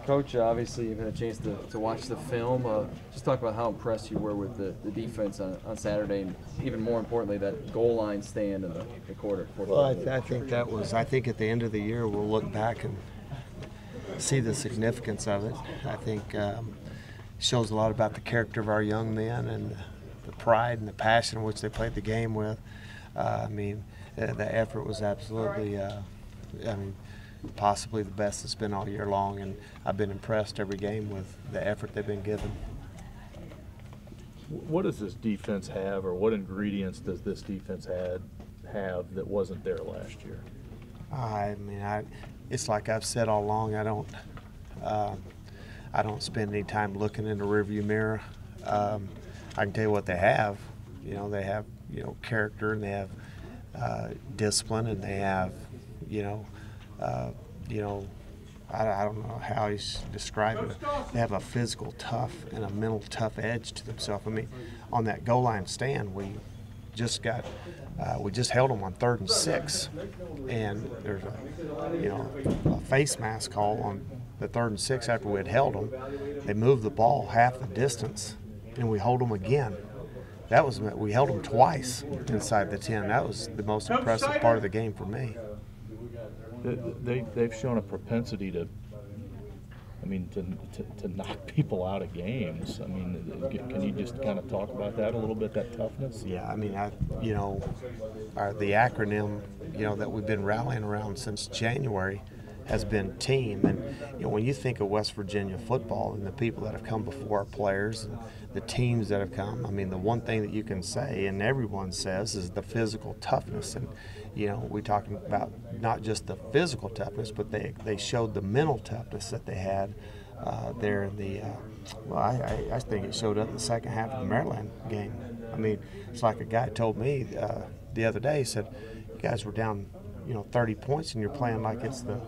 Coach, obviously you've had a chance to watch the film. Just talk about how impressed you were with the defense on Saturday, and even more importantly, that goal line stand in the quarter. Well, I think that was. I think at the end of the year we'll look back and see the significance of it. I think it shows a lot about the character of our young men and the pride and the passion in which they played the game with. The effort was absolutely. Possibly the best it's been all year long, and I've been impressed every game with the effort they've been given. What does this defense have, or what ingredients does this defense have that wasn't there last year? It's like I've said all along. I don't spend any time looking in the rearview mirror. I can tell you what they have. They have character, and they have discipline, and they have I don't know how he's described it. They have a physical tough and a mental tough edge to themselves. On that goal line stand, we just held them on 3rd and 6, and there's a face mask call on the 3rd and 6 after we had held them. They moved the ball half the distance, and we hold them again. We held them twice inside the 10. That was the most impressive part of the game for me. They've shown a propensity to knock people out of games. Can you just kind of talk about that a little bit, that toughness? Yeah, the acronym, that we've been rallying around since January has been team. And when you think of West Virginia football and the people that have come before our players and the teams that have come, the one thing that you can say and everyone says is the physical toughness. And we're talking about not just the physical toughness, but they showed the mental toughness that they had there in the I think it showed up in the second half of the Maryland game. It's like a guy told me the other day. He said, "You guys were down 30 points and you're playing like it's the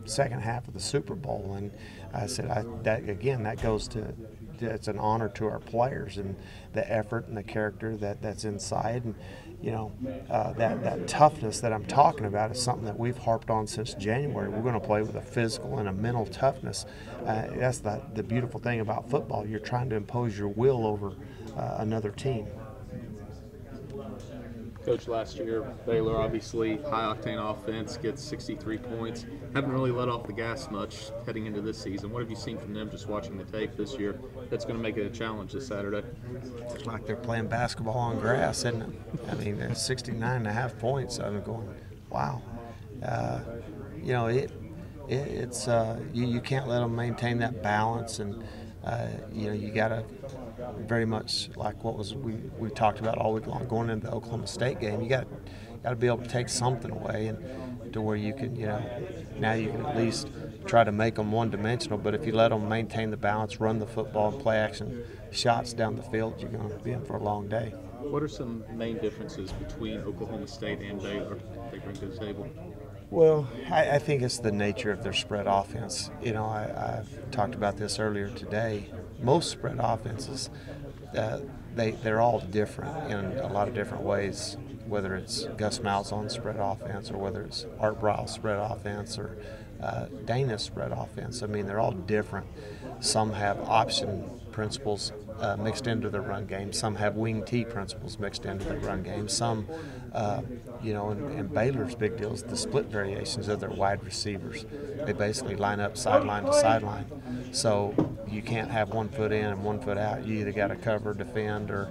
second half of the Super Bowl." And I said, that goes to, it's an honor to our players and the effort and the character that's inside. And that toughness that I'm talking about is something that we've harped on since January. We're going to play with a physical and a mental toughness. That's the beautiful thing about football. You're trying to impose your will over another team. Coach, last year, Baylor, obviously, high-octane offense, gets 63 points. Haven't really let off the gas much heading into this season. What have you seen from them just watching the tape this year that's going to make it a challenge this Saturday? It's like they're playing basketball on grass, isn't it? They're 69.5 points. I'm going, wow. You can't let them maintain that balance, and you got to very much like what we talked about all week long going into the Oklahoma State game. You got to be able to take something away, and to where you can now you can at least try to make them one-dimensional. But if you let them maintain the balance, run the football, and play action shots down the field, you're going to be in for a long day. What are some main differences between Oklahoma State and Baylor they bring to the table? Well, I think it's the nature of their spread offense. I've talked about this earlier today. Most spread offenses, they're all different in a lot of different ways, whether it's Gus Malzahn's spread offense or whether it's Art Briles' spread offense or Dana's spread offense. They're all different. Some have option principles mixed into their run game. Some have wing T principles mixed into their run game. Some, and Baylor's big deal is the split variations of their wide receivers. They basically line up sideline to sideline. So you can't have 1 foot in and 1 foot out. You either got to cover, defend, or,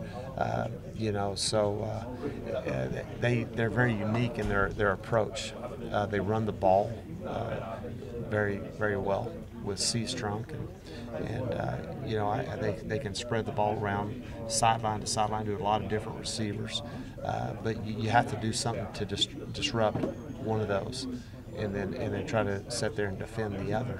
they're very unique in their approach. They run the ball very, very well with C-Strunk, and they can spread the ball around sideline to sideline to a lot of different receivers. But you have to do something to disrupt one of those, and then try to sit there and defend the other.